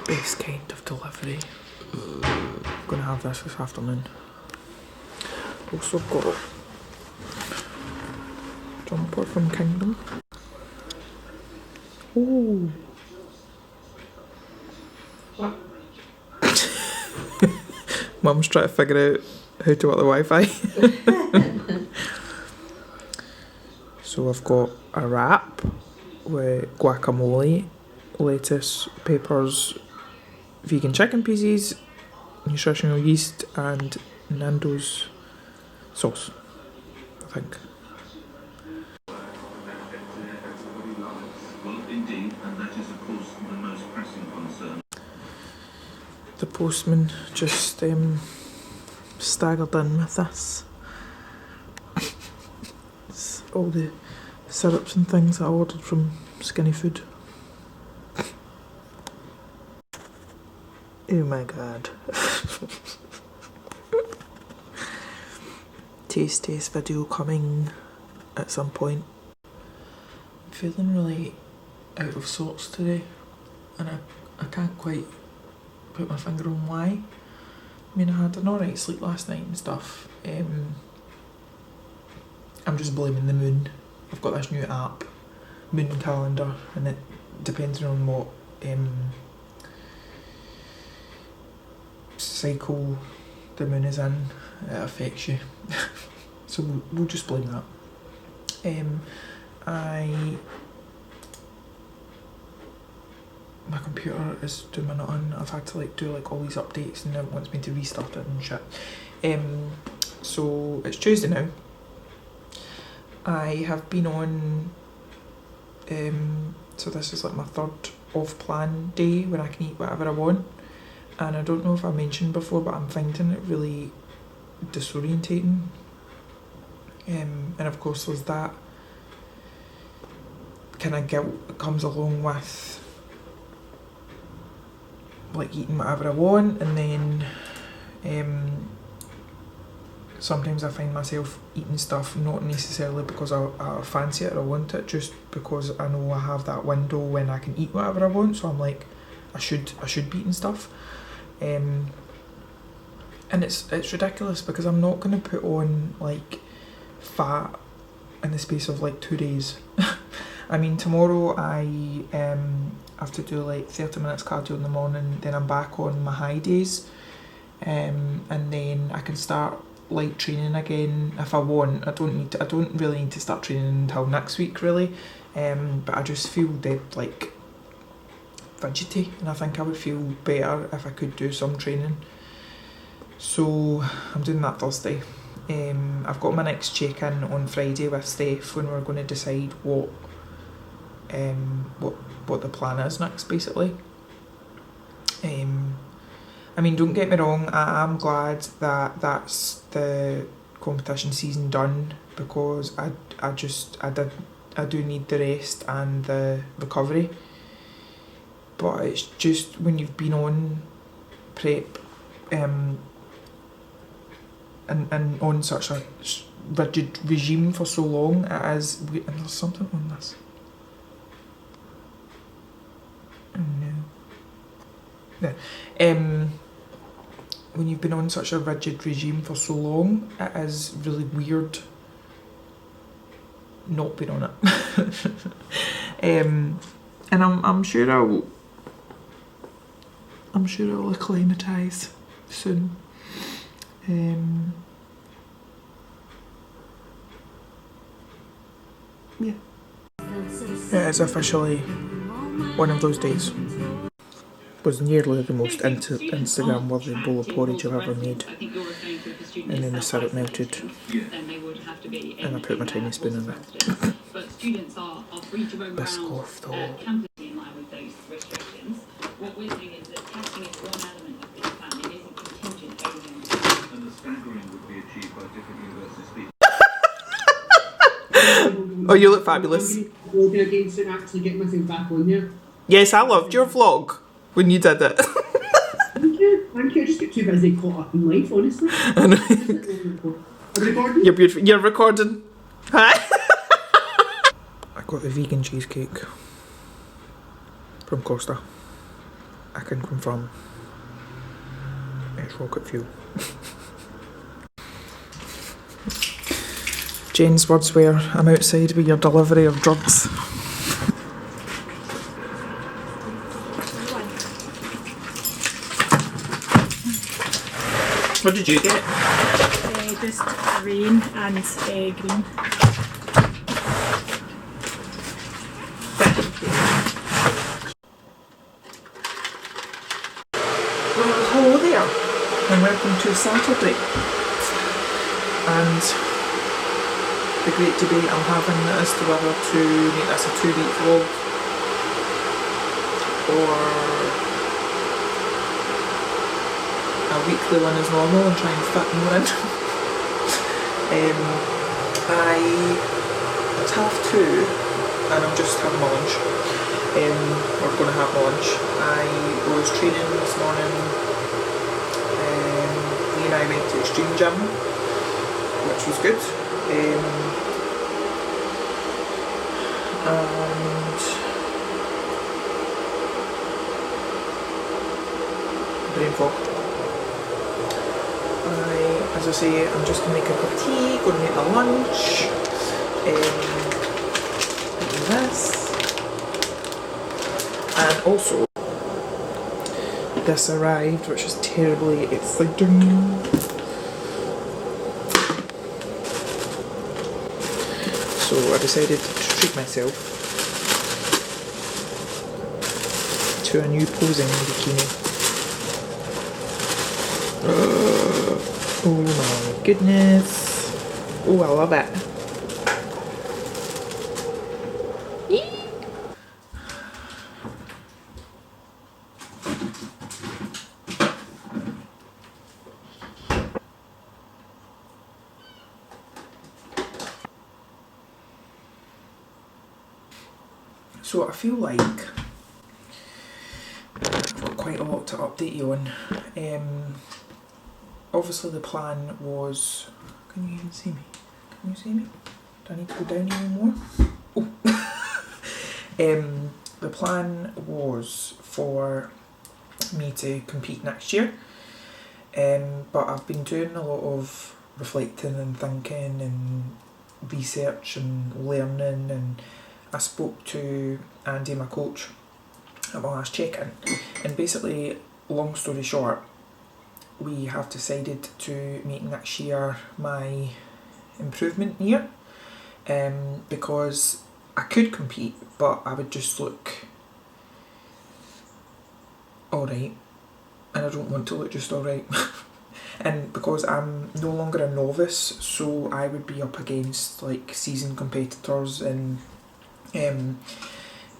best kind of delivery. I'm gonna have this afternoon. Also got jumper from Kingdom. Oh. What? Mum's trying to figure out how to work the Wi-Fi. So I've got a wrap with guacamole, lettuce, peppers, vegan chicken pieces, nutritional yeast and Nando's sauce, I think. The postman just staggered in with this. It's all the syrups and things I ordered from Skinny Food. Oh my god. Taste video coming at some point. I'm feeling really out of sorts today, and I can't quite put my finger on why. I mean, I had an alright sleep last night and stuff. I'm just blaming the moon. I've got this new app, Moon Calendar, and it, depending on what cycle the moon is in, it affects you. So we'll just blame that. My computer is doing my nothing. I've had to do all these updates and now it wants me to restart it and shit. So it's Tuesday now. I have been on, so this is my third off-plan day when I can eat whatever I want. And I don't know if I mentioned before, but I'm finding it really disorientating. And of course there's that kind of guilt that comes along with eating whatever I want, and then sometimes I find myself eating stuff not necessarily because I fancy it or I want it, just because I know I have that window when I can eat whatever I want, so I'm like, I should be eating stuff. And it's ridiculous because I'm not going to put on fat in the space of 2 days. I mean, tomorrow I have to do 30 minutes cardio in the morning, then I'm back on my high days, and then I can start light training again if I want. I don't really need to start training until next week really, but I just feel dead fidgety, and I think I would feel better if I could do some training. So I'm doing that Thursday. I've got my next check-in on Friday with Steph when we're going to decide what the plan is next, basically. I mean, don't get me wrong, I am glad that that's the competition season done, because I do need the rest and the recovery. But it's just when you've been on prep and on such a rigid regime for so long, it is, and there's something on this. Oh no. Yeah. When you've been on such a rigid regime for so long, it is really weird not being on it. And I'm sure I'll acclimatise soon. Yeah. It is officially one of those days. Was nearly the most Instagram worthy bowl of porridge I've ever made. And then the syrup melted and I put my tiny spoon in it. Biscoff though. Oh, you look fabulous. Yes, I loved your vlog when you did it. Thank you. I just get too busy caught up in life, honestly. I know. Are we recording? You're beautiful. You're recording. Hi. I got the vegan cheesecake from Costa. I can confirm it's rocket fuel. Jane's words were, I'm outside with your delivery of drugs. What did you get? Just rain and green. Well, hello there, and welcome to Saturday. And the great debate I'm having as to whether to make this a 2-week vlog or a weekly one as normal and try and fit more in. It's 2:30 and I'm just having my lunch. We're going to have my lunch. I was training this morning. Me and I went to Extreme Gym, which was good. And brain fog. As I say, I'm just going to make a cup of tea, going to make my lunch, eating this, and also this arrived, which is terribly exciting. So I decided to treat myself to a new posing bikini. Oh my goodness. Oh, I love it. So I feel like I've got quite a lot to update you on. Obviously the plan was, can you even see me? Can you see me? Do I need to go down even more? Oh. The plan was for me to compete next year, but I've been doing a lot of reflecting and thinking and research and learning, and I spoke to Andy, my coach, at my last check-in, and basically, long story short, we have decided to make next year my improvement year, because I could compete, but I would just look alright, and I don't want to look just alright. And because I'm no longer a novice, so I would be up against like seasoned competitors, and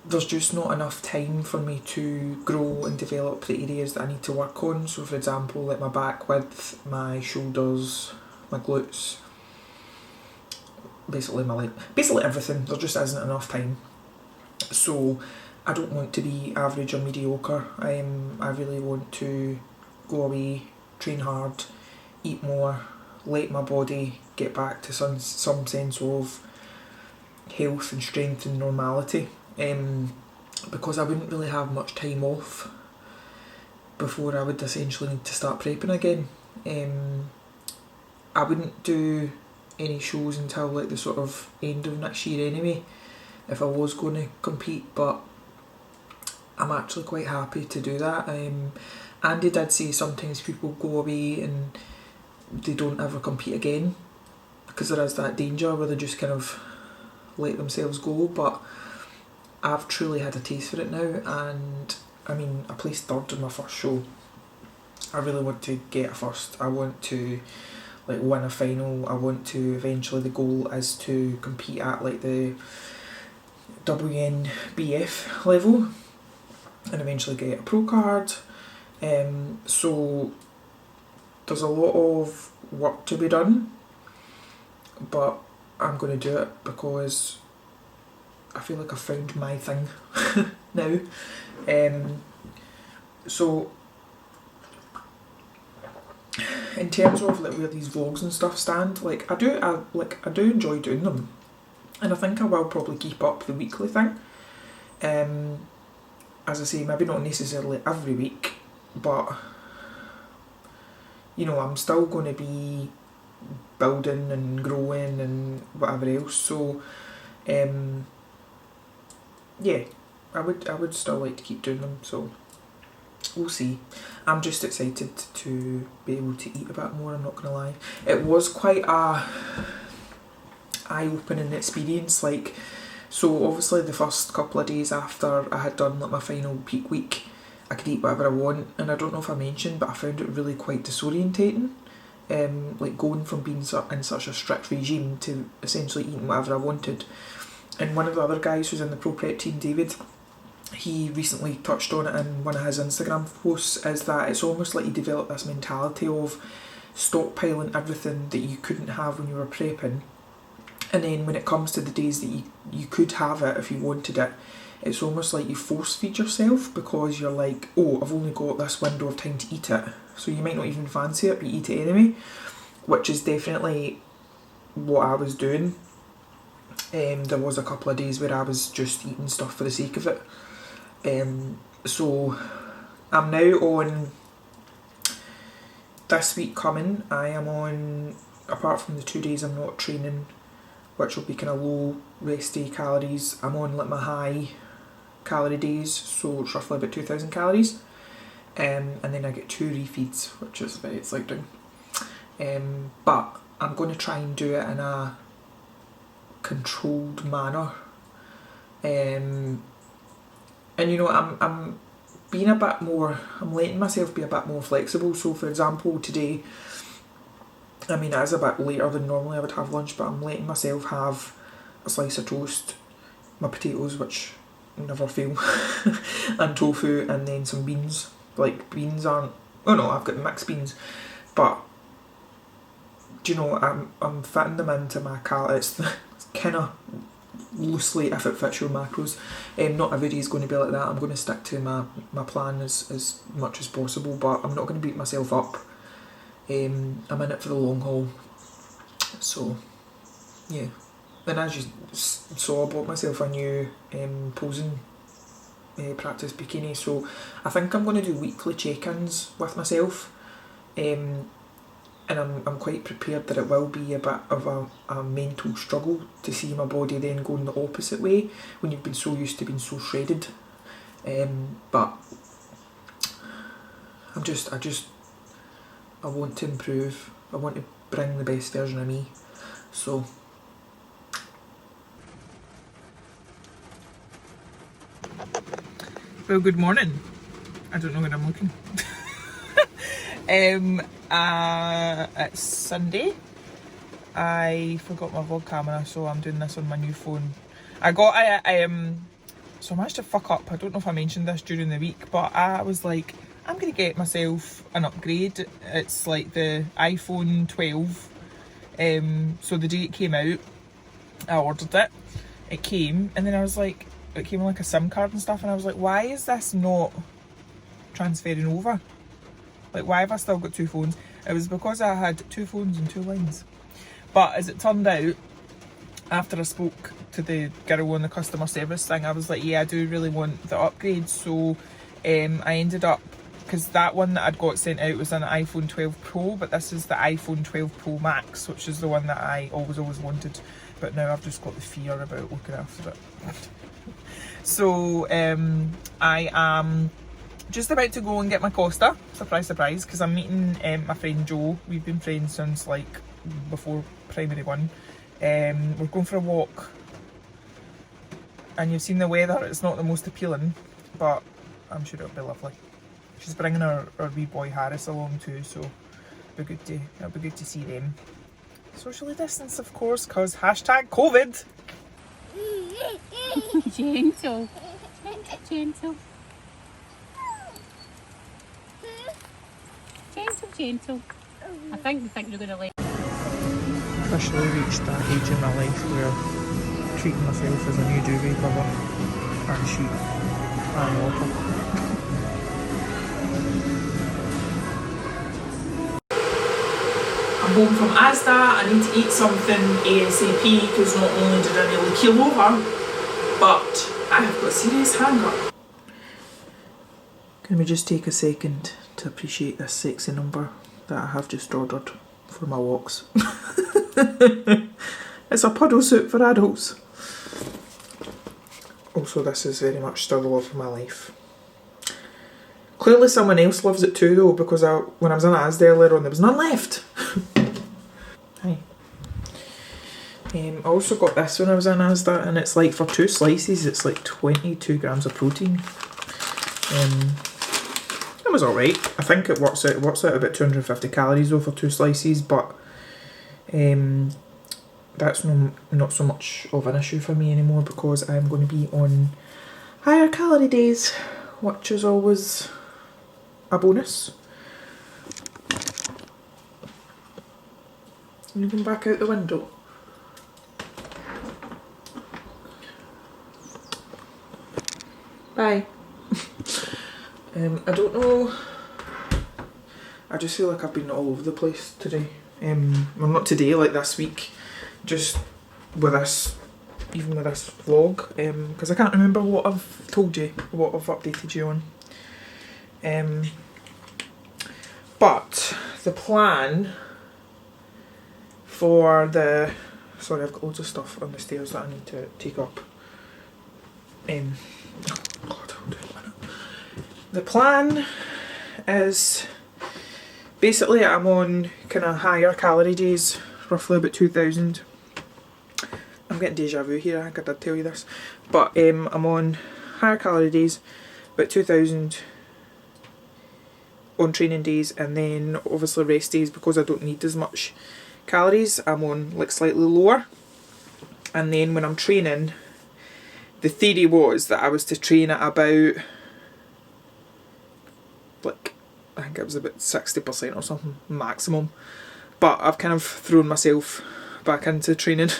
there's just not enough time for me to grow and develop the areas that I need to work on. So for example, like my back width, my shoulders, my glutes, basically my leg, basically everything. There just isn't enough time. So I don't want to be average or mediocre. I really want to go away, train hard, eat more, let my body get back to some sense of health and strength and normality. Because I wouldn't really have much time off before I would essentially need to start prepping again. I wouldn't do any shows until like the sort of end of next year anyway, if I was going to compete, but I'm actually quite happy to do that. Andy did say sometimes people go away and they don't ever compete again, because there is that danger where they just kind of let themselves go, but I've truly had a taste for it now, and I mean, I placed 3rd in my first show. I really want to get a first. I want to like win a final. I want to eventually, the goal is to compete at like the WNBF level and eventually get a pro card. So there's a lot of work to be done, but I'm going to do it because I feel like I've found my thing now. So in terms of like where these vlogs and stuff stand, like I do enjoy doing them, and I think I will probably keep up the weekly thing. as I say, maybe not necessarily every week, but you know, I'm still going to be building and growing and whatever else. So yeah, I would still like to keep doing them, so we'll see. I'm just excited to be able to eat a bit more, I'm not going to lie. It was quite a eye-opening experience, like, so obviously the first couple of days after I had done like my final peak week, I could eat whatever I want, and I don't know if I mentioned, but I found it really quite disorientating, like going from being in such a strict regime to essentially eating whatever I wanted. And one of the other guys who's in the pro prep team, David, he recently touched on it in one of his Instagram posts, is that it's almost like you develop this mentality of stockpiling everything that you couldn't have when you were prepping, and then when it comes to the days that you could have it if you wanted it, it's almost like you force feed yourself, because you're like, oh, I've only got this window of time to eat it, so you might not even fancy it but you eat it anyway, which is definitely what I was doing. There was a couple of days where I was just eating stuff for the sake of it. So I'm now on, this week coming, I am on, apart from the 2 days I'm not training, which will be kind of low rest day calories, I'm on like my high calorie days, so it's roughly about 2,000 calories. And then I get 2 refeeds, which is very exciting. But I'm going to try and do it in a controlled manner. And you know, I'm being a bit more, I'm letting myself be a bit more flexible. So for example, today, I mean, it is a bit later than normally I would have lunch, but I'm letting myself have a slice of toast, my potatoes, which never fail, and tofu, and then some beans. Like, beans aren't, oh no, I've got mixed beans, but do you know, I'm fitting them into my calories. It's kind of loosely, if it fits your macros. Not every day is going to be like that. I'm going to stick to my plan as much as possible, but I'm not going to beat myself up. I'm in it for the long haul. So yeah, and as you saw, I bought myself a new posing practice bikini, so I think I'm going to do weekly check-ins with myself, and I'm quite prepared that it will be a bit of a mental struggle to see my body then going the opposite way when you've been so used to being so shredded. But I want to improve. I want to bring the best version of me. So well, good morning. I don't know where I'm looking. It's Sunday. I forgot my vlog camera, so I'm doing this on my new phone. So I managed to fuck up. I don't know if I mentioned this during the week, but I was like, I'm gonna get myself an upgrade. It's like the iPhone 12. So the day it came out, I ordered it. It came, and then I was like, it came with like a SIM card and stuff, and I was like, why is this not transferring over? Like, why have I still got 2 phones? It was because I had 2 phones and 2 lines. But as it turned out, after I spoke to the girl on the customer service thing, I was like, yeah, I do really want the upgrade. So I ended up, because that one that I'd got sent out was an iPhone 12 Pro, but this is the iPhone 12 Pro Max, which is the one that I always wanted. But now I've just got the fear about looking after it. So I am just about to go and get my Costa, surprise surprise, because I'm meeting my friend Jo. We've been friends since like before primary one. We're going for a walk, and you've seen the weather, it's not the most appealing, but I'm sure it'll be lovely. She's bringing her wee boy Harris along too, so it'll be good to see them. Socially distance, of course, because #COVID. Gentle. Gentle. Gentle. I think you're going to like. Officially reached that age in my life where I'm treating myself as a new duvet cover and sheet and water. I'm home from Asda. I need to eat something ASAP because not only did I nearly keel over, but I have got serious hunger. Can we just take a second to appreciate this sexy number that I have just ordered for my walks? It's a puddle suit for adults. Also, this is very much still the love of my life. Clearly someone else loves it too though, because when I was in Asda earlier on, there was none left. Hi. I also got this when I was in Asda, and it's like for 2 slices, it's like 22 grams of protein. It was alright. I think it works out about 250 calories though for 2 slices, but that's not so much of an issue for me anymore, because I'm going to be on higher calorie days, which is always a bonus. You can back out the window. Bye. I don't know. I just feel like I've been all over the place today. Well, not today, like this week. Just with this, even with this vlog, because I can't remember what I've told you, what I've updated you on. But the plan for the, sorry, I've got loads of stuff on the stairs that I need to take up. Oh God, hold on a minute. The plan is basically I'm on kind of higher calorie days, roughly about 2,000. I'm getting deja vu here, I think I did tell you this. But I'm on higher calorie days, about 2,000 on training days, and then obviously rest days, because I don't need as much calories, I'm on like slightly lower. And then when I'm training, the theory was that I was to train at about, like, I think it was about 60% or something maximum. But I've kind of thrown myself back into training.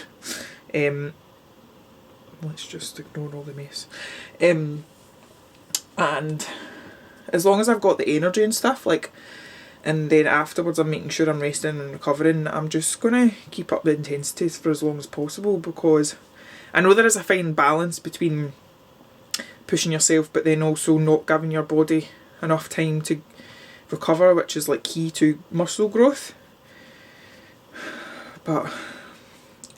Let's just ignore all the mess. And as long as I've got the energy and stuff, like, and then afterwards I'm making sure I'm resting and recovering, I'm just gonna keep up the intensities for as long as possible, because I know there is a fine balance between pushing yourself but then also not giving your body enough time to recover, which is like key to muscle growth. But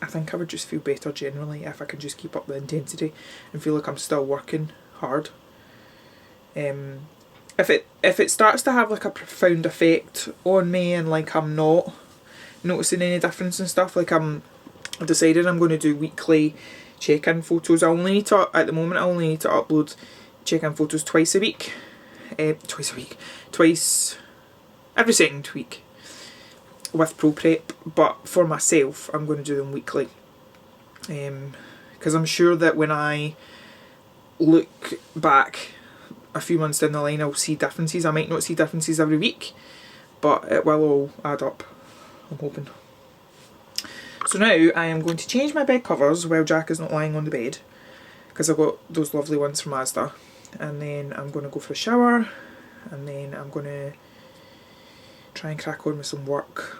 I think I would just feel better generally if I can just keep up the intensity and feel like I'm still working hard. If it starts to have like a profound effect on me and like I'm not noticing any difference and stuff, like I've decided I'm going to do weekly check-in photos. At the moment I only need to upload check-in photos twice every second week with pro prep, but for myself I'm going to do them weekly, because I'm sure that when I look back a few months down the line I'll see differences. I might not see differences every week, but it will all add up, I'm hoping. So now I am going to change my bed covers while Jack is not lying on the bed, because I've got those lovely ones from Asda, and then I'm going to go for a shower, and then I'm going to try and crack on with some work.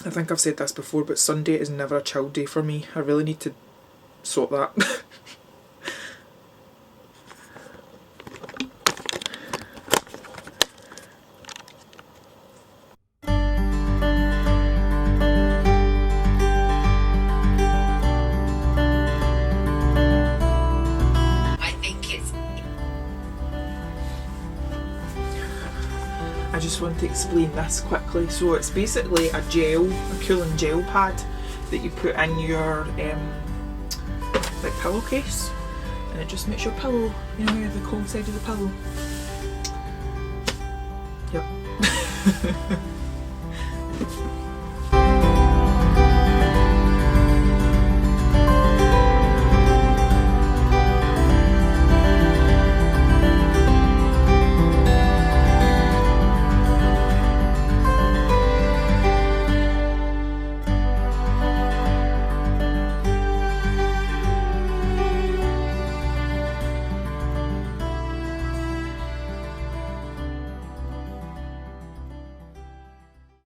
I think I've said this before, but Sunday is never a chill day for me. I really need to sort that. I just want to explain this quickly. So it's basically a cooling gel pad that you put in your like pillowcase, and it just makes your pillow, you know, the cold side of the pillow. Yep.